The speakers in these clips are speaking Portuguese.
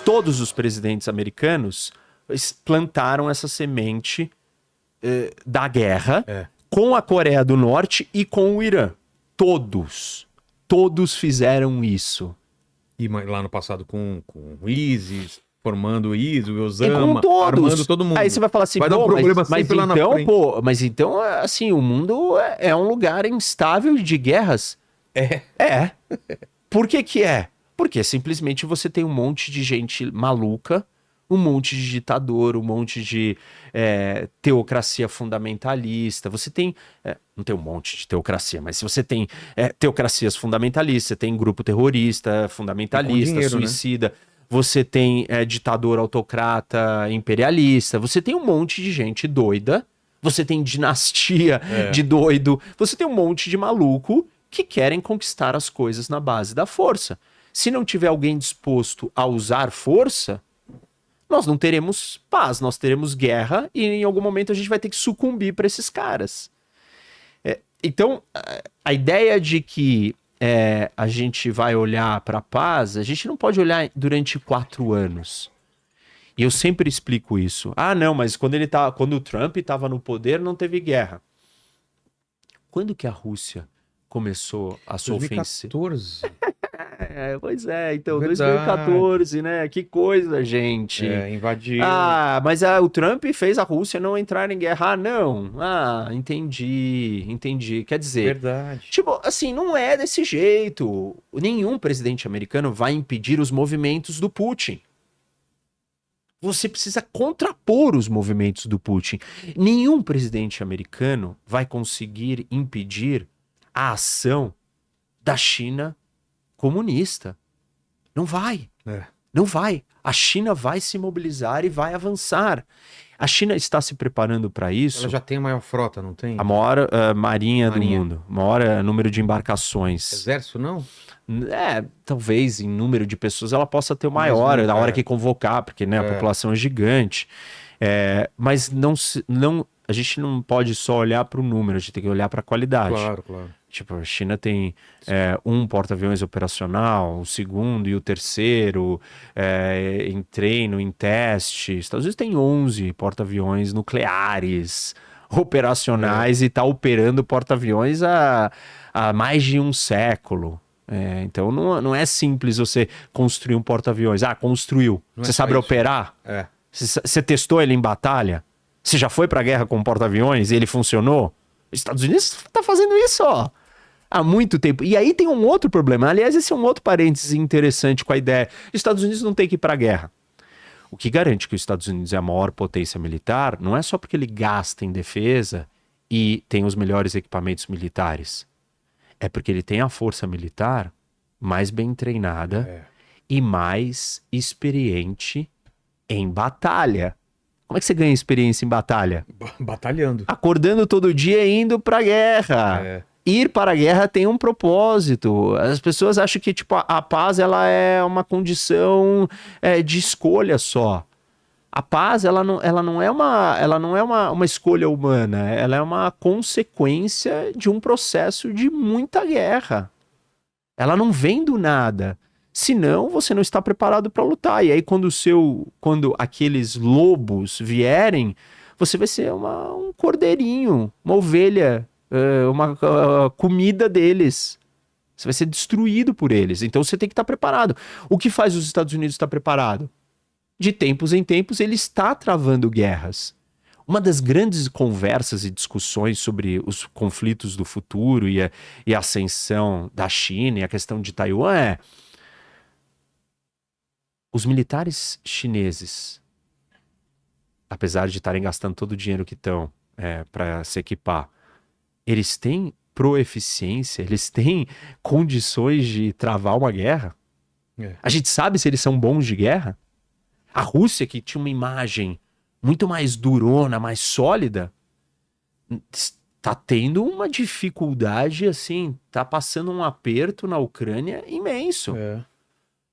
todos os presidentes americanos plantaram essa semente da guerra com a Coreia do Norte e com o Irã. Todos fizeram isso. E lá no passado com o ISIS, formando o ISIS, o Osama, armando todo mundo. Aí você vai falar assim, vai dar um problema mas então, assim, o mundo é um lugar instável de guerras. É. Por que é? Porque simplesmente você tem um monte de gente maluca, um monte de ditador, um monte de teocracia fundamentalista. Você tem... não tem um monte de teocracia, mas se você tem teocracias fundamentalistas, você tem grupo terrorista, fundamentalista, dinheiro, suicida, né? Você tem ditador autocrata, imperialista, você tem um monte de gente doida, você tem dinastia de doido, você tem um monte de maluco que querem conquistar as coisas na base da força. Se não tiver alguém disposto a usar força, nós não teremos paz, nós teremos guerra e em algum momento a gente vai ter que sucumbir para esses caras. Então, a ideia de que a gente vai olhar para a paz, a gente não pode olhar durante 4 anos. E eu sempre explico isso. Ah, não, mas quando o Trump estava no poder, não teve guerra. Quando que a Rússia começou a sua ofensiva? 2014. Pois é, então, Verdade. 2014, né? Que coisa, gente. Invadiu. Ah, mas o Trump fez a Rússia não entrar em guerra. Ah, não. Ah, entendi. Quer dizer, verdade. Tipo, assim, não é desse jeito. Nenhum presidente americano vai impedir os movimentos do Putin. Você precisa contrapor os movimentos do Putin. Nenhum presidente americano vai conseguir impedir a ação da China comunista. Não vai. Não vai. A China vai se mobilizar e vai avançar. A China está se preparando para isso. Ela já tem a maior frota, não tem? A maior marinha do mundo. Maior número de embarcações. Exército, não? Talvez em número de pessoas ela possa ter o maior, na hora que convocar, porque né, a população é gigante. Mas a gente não pode só olhar para o número, a gente tem que olhar para a qualidade. Claro. Tipo, a China tem um porta-aviões operacional, o segundo e o terceiro em treino, em teste. Os Estados Unidos tem 11 porta-aviões nucleares operacionais e está operando porta-aviões há mais de um século. Então não é simples você construir um porta-aviões. Construiu. Você sabe operar? Você testou ele em batalha? Você já foi para a guerra com um porta-aviões e ele funcionou? Os Estados Unidos está fazendo isso, há muito tempo. E aí tem um outro problema. Aliás, esse é um outro parênteses interessante com a ideia. Os Estados Unidos não tem que ir para a guerra. O que garante que os Estados Unidos é a maior potência militar não é só porque ele gasta em defesa e tem os melhores equipamentos militares. É porque ele tem a força militar mais bem treinada e mais experiente em batalha. Como é que você ganha experiência em batalha? Batalhando. Acordando todo dia e indo pra guerra. Ir para a guerra tem um propósito. As pessoas acham que tipo, a paz ela é uma condição de escolha só. A paz ela não é uma escolha humana. Ela é uma consequência de um processo de muita guerra. Ela não vem do nada. Senão, você não está preparado para lutar. E aí, quando aqueles lobos vierem, você vai ser um cordeirinho, uma ovelha, uma comida deles. Você vai ser destruído por eles. Então, você tem que estar preparado. O que faz os Estados Unidos estar preparado? De tempos em tempos, ele está travando guerras. Uma das grandes conversas e discussões sobre os conflitos do futuro e a ascensão da China e a questão de Taiwan os militares chineses, apesar de estarem gastando todo o dinheiro que estão para se equipar, eles têm proeficiência, eles têm condições de travar uma guerra? A gente sabe se eles são bons de guerra? A Rússia, que tinha uma imagem muito mais durona, mais sólida, está tendo uma dificuldade, assim, está passando um aperto na Ucrânia imenso.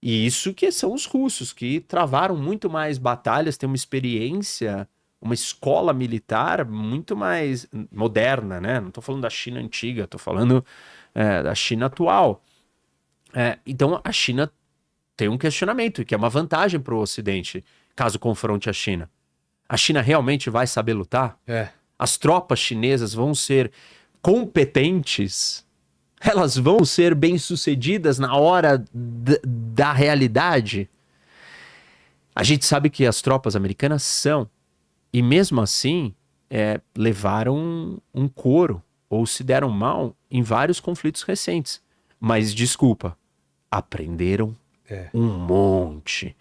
E isso que são os russos, que travaram muito mais batalhas, têm uma experiência, uma escola militar muito mais moderna, né? Não estou falando da China antiga, estou falando da China atual. Então a China tem um questionamento, que é uma vantagem para o Ocidente, caso confronte a China. A China realmente vai saber lutar? As tropas chinesas vão ser competentes? Elas vão ser bem-sucedidas na hora da realidade? A gente sabe que as tropas americanas são. E mesmo assim, levaram um couro ou se deram mal em vários conflitos recentes. Mas, desculpa, aprenderam um monte.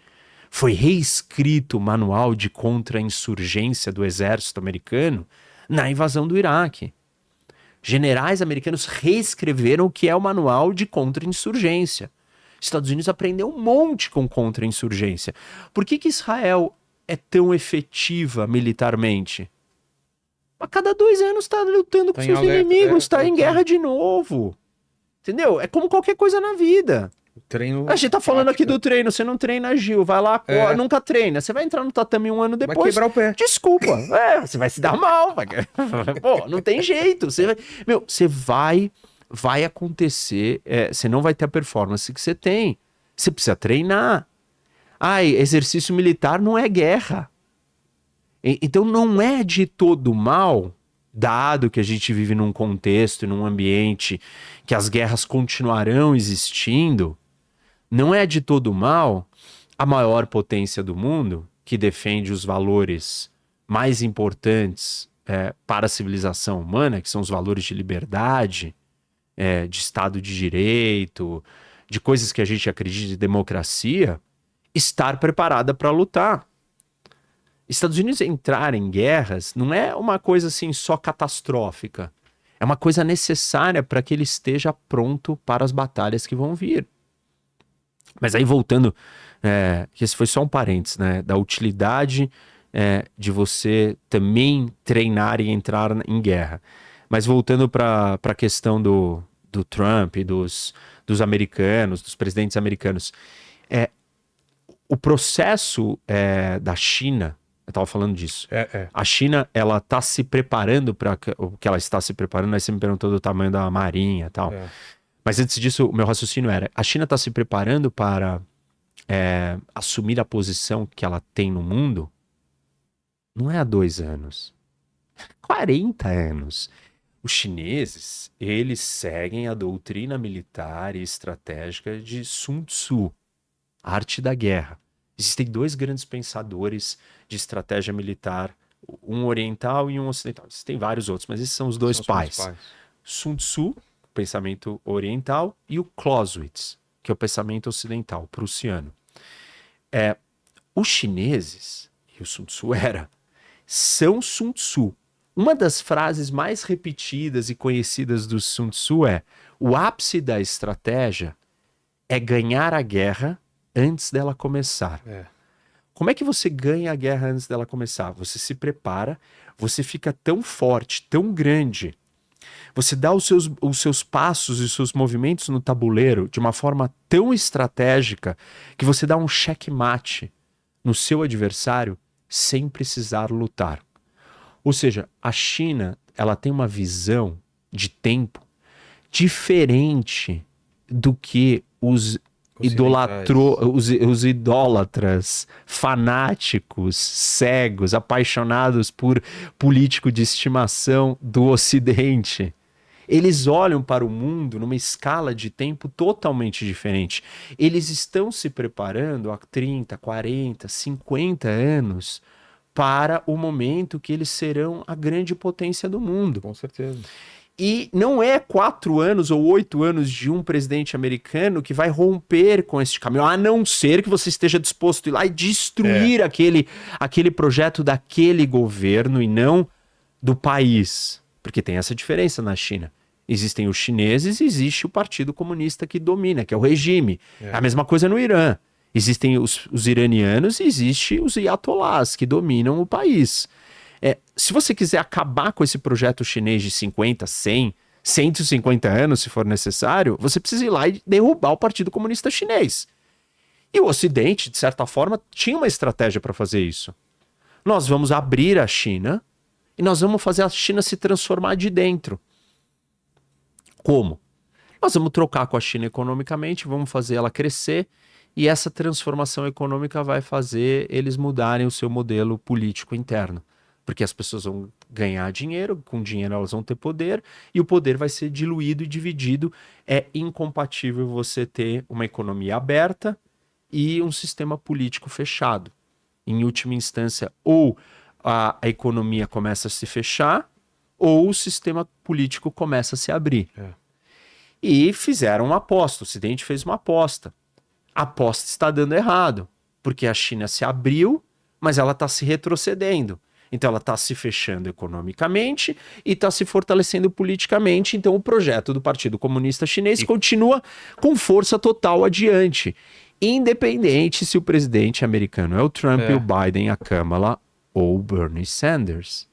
Foi reescrito o manual de contra-insurgência do exército americano na invasão do Iraque. Generais americanos reescreveram o que é o manual de contra-insurgência. Estados Unidos aprendeu um monte com contra-insurgência. Por que Israel é tão efetiva militarmente? A cada 2 anos está lutando com seus inimigos, está em guerra de novo. Entendeu? É como qualquer coisa na vida. Treino. A gente tá falando aqui do treino, você não treina, Gil, vai lá, nunca treina. Você vai entrar no tatame 1 ano depois. Vai quebrar o pé. Desculpa, você vai se dar mal. Pô, não tem jeito. Você vai acontecer, você não vai ter a performance que você tem. Você precisa treinar. Exercício militar não é guerra. Então não é de todo mal, dado que a gente vive num contexto, num ambiente que as guerras continuarão existindo, não é de todo mal a maior potência do mundo, que defende os valores mais importantes para a civilização humana, que são os valores de liberdade, de Estado de Direito, de coisas que a gente acredita de democracia, estar preparada para lutar. Estados Unidos entrar em guerras não é uma coisa assim só catastrófica. É uma coisa necessária para que ele esteja pronto para as batalhas que vão vir. Mas aí voltando, que esse foi só um parênteses, né, da utilidade de você também treinar e entrar em guerra. Mas voltando para a questão do Trump, dos americanos, dos presidentes americanos, o processo da China, eu estava falando disso. A China, ela está se preparando para o que ela está se preparando. Aí você me perguntou do tamanho da marinha e tal. Mas antes disso, o meu raciocínio era: a China está se preparando para assumir a posição que ela tem no mundo? Não é há 2 anos. 40 anos. Os chineses, eles seguem a doutrina militar e estratégica de Sun Tzu, a arte da guerra. Existem 2 grandes pensadores de estratégia militar, um oriental e um ocidental. Existem vários outros, mas esses são os dois pais. Sun Tzu, pensamento oriental, e o Clausewitz, que é o pensamento ocidental, prussiano. Os chineses, e o Sun Tzu são Sun Tzu. Uma das frases mais repetidas e conhecidas do Sun Tzu é: o ápice da estratégia é ganhar a guerra antes dela começar. Como é que você ganha a guerra antes dela começar? Você se prepara, você fica tão forte, tão grande, você dá os seus passos e os seus movimentos no tabuleiro de uma forma tão estratégica que você dá um checkmate no seu adversário sem precisar lutar. Ou seja, a China, ela tem uma visão de tempo diferente do que os idólatras, fanáticos, cegos, apaixonados por político de estimação do Ocidente. Eles olham para o mundo numa escala de tempo totalmente diferente. Eles estão se preparando há 30, 40, 50 anos para o momento que eles serão a grande potência do mundo. Com certeza. E não é 4 anos ou 8 anos de um presidente americano que vai romper com esse caminho, a não ser que você esteja disposto a ir lá e destruir aquele projeto daquele governo e não do país. Porque tem essa diferença na China. Existem os chineses e existe o Partido Comunista que domina, que é o regime. A mesma coisa no Irã. Existem os iranianos e existem os ayatollahs que dominam o país. Se você quiser acabar com esse projeto chinês de 50, 100, 150 anos, se for necessário, você precisa ir lá e derrubar o Partido Comunista Chinês. E o Ocidente, de certa forma, tinha uma estratégia para fazer isso. Nós vamos abrir a China e nós vamos fazer a China se transformar de dentro. Como? Nós vamos trocar com a China economicamente, vamos fazer ela crescer e essa transformação econômica vai fazer eles mudarem o seu modelo político interno. Porque as pessoas vão ganhar dinheiro, com dinheiro elas vão ter poder, e o poder vai ser diluído e dividido. É incompatível você ter uma economia aberta e um sistema político fechado. Em última instância, ou a economia começa a se fechar, ou o sistema político começa a se abrir. E fizeram uma aposta, o Ocidente fez uma aposta. A aposta está dando errado, porque a China se abriu, mas ela está se retrocedendo. Então ela está se fechando economicamente e está se fortalecendo politicamente. Então o projeto do Partido Comunista Chinês continua com força total adiante. Independente se o presidente americano é o Trump, o Biden, a Kamala ou o Bernie Sanders.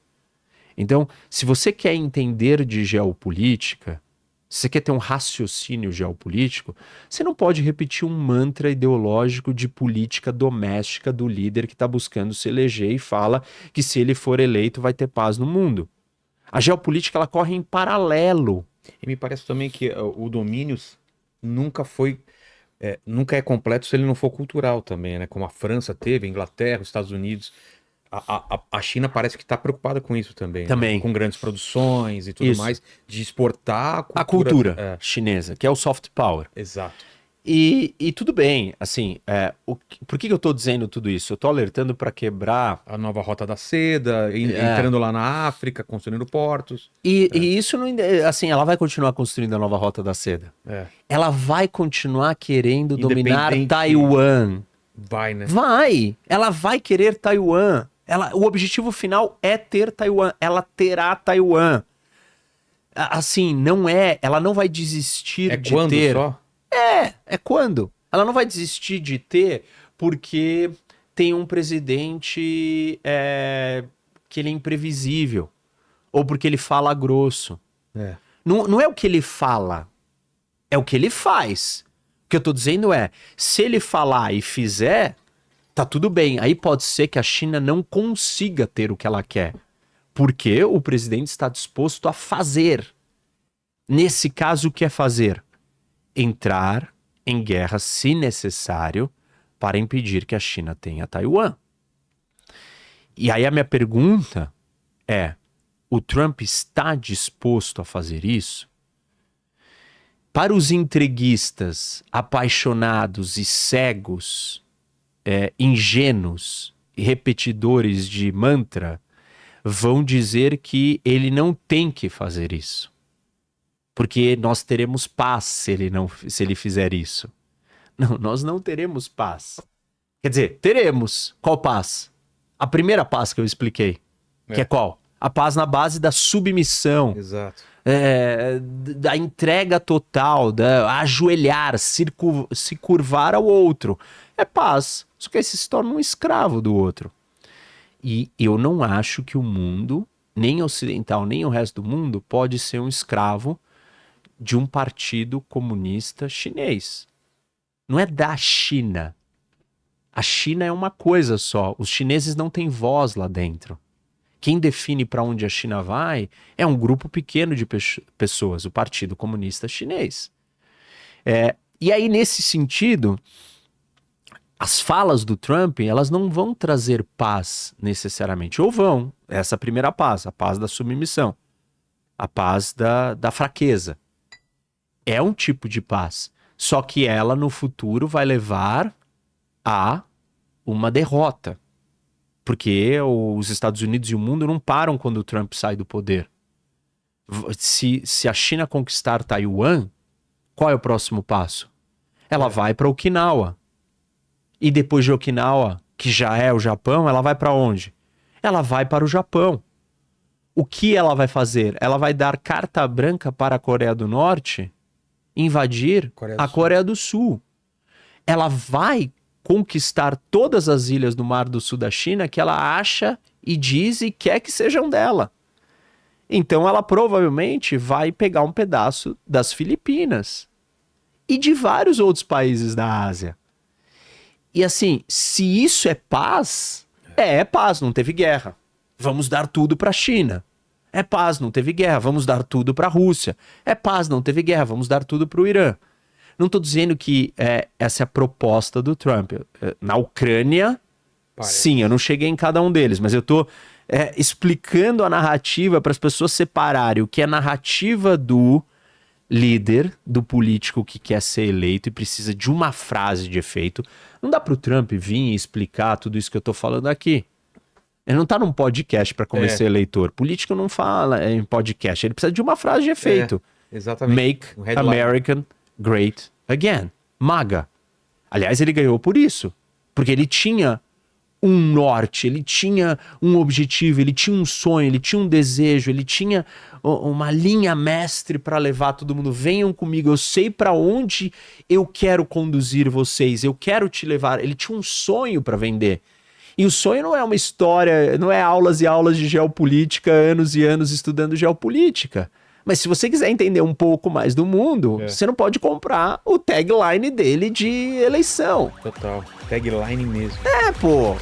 Então, se você quer entender de geopolítica, se você quer ter um raciocínio geopolítico, você não pode repetir um mantra ideológico de política doméstica do líder que está buscando se eleger e fala que se ele for eleito vai ter paz no mundo. A geopolítica ela corre em paralelo. E me parece também que o domínio nunca é completo se ele não for cultural também, né? Como a França teve, a Inglaterra, os Estados Unidos. A China parece que está preocupada com isso também. Também. Né? Com grandes produções e tudo mais, de exportar a cultura chinesa, que é o soft power. Exato. E tudo bem, assim, por que eu estou dizendo tudo isso? Eu estou alertando para quebrar... A nova rota da seda, entrando lá na África, construindo portos. E isso, não, assim, ela vai continuar construindo a nova rota da seda. Ela vai continuar querendo dominar Taiwan. Vai, né? Vai! Ela vai querer Taiwan. O objetivo final é ter Taiwan. Ela terá Taiwan. Assim, ela não vai desistir de quando ter... só? É quando? Ela não vai desistir de ter porque tem um presidente que ele é imprevisível. Ou porque ele fala grosso. Não é o que ele fala, é o que ele faz. O que eu tô dizendo é, se ele falar e fizer, tá tudo bem. Aí pode ser que a China não consiga ter o que ela quer. Porque o presidente está disposto a fazer. Nesse caso, o que é fazer? Entrar em guerra, se necessário, para impedir que a China tenha Taiwan. E aí a minha pergunta é, o Trump está disposto a fazer isso? Para os entreguistas, apaixonados e cegos, ingênuos e repetidores de mantra, vão dizer que ele não tem que fazer isso. Porque nós teremos paz se ele fizer isso. Não, nós não teremos paz. Quer dizer, teremos. Qual paz? A primeira paz que eu expliquei. Que é qual? A paz na base da submissão. Exato. Da entrega total, da ajoelhar, se curvar ao outro. É paz. Só que aí você se torna um escravo do outro. E eu não acho que o mundo, nem ocidental, nem o resto do mundo, pode ser um escravo de um partido comunista chinês. Não é da China. A China é uma coisa só. Os chineses não têm voz lá dentro. Quem define para onde a China vai é um grupo pequeno de pessoas, o Partido Comunista Chinês. E aí, nesse sentido, as falas do Trump, elas não vão trazer paz necessariamente. Ou vão. Essa primeira paz, a paz da submissão. A paz da fraqueza. É um tipo de paz. Só que ela, no futuro, vai levar a uma derrota. Porque os Estados Unidos e o mundo não param quando o Trump sai do poder. Se a China conquistar Taiwan, qual é o próximo passo? Ela vai para Okinawa. E depois de Okinawa, que já é o Japão, ela vai para onde? Ela vai para o Japão. O que ela vai fazer? Ela vai dar carta branca para a Coreia do Norte invadir a Coreia do Sul. Ela vai conquistar todas as ilhas do Mar do Sul da China que ela acha e diz e quer que sejam dela. Então ela provavelmente vai pegar um pedaço das Filipinas e de vários outros países da Ásia. E assim, se isso é paz, é paz, não teve guerra. Vamos dar tudo para a China. É paz, não teve guerra, vamos dar tudo para a Rússia. É paz, não teve guerra, vamos dar tudo para o Irã. Não tô dizendo que essa é a proposta do Trump. Na Ucrânia, sim, eu não cheguei em cada um deles, mas eu tô explicando a narrativa para as pessoas separarem o que é narrativa do líder, do político que quer ser eleito e precisa de uma frase de efeito. Não dá pro Trump vir e explicar tudo isso que eu tô falando aqui. Ele não tá num podcast para convencer eleitor. Político não fala em podcast. Ele precisa de uma frase de efeito. Exatamente. Make American Great Again. MAGA. Aliás, ele ganhou por isso. Porque ele tinha um norte, ele tinha um objetivo, ele tinha um sonho, ele tinha um desejo, ele tinha uma linha mestre para levar todo mundo. Venham comigo, eu sei para onde eu quero conduzir vocês, eu quero te levar. Ele tinha um sonho para vender. E o sonho não é uma história, não é aulas e aulas de geopolítica, anos e anos estudando geopolítica. Mas se você quiser entender um pouco mais do mundo, você não pode comprar o tagline dele de eleição. Total. Tagline mesmo. Pô.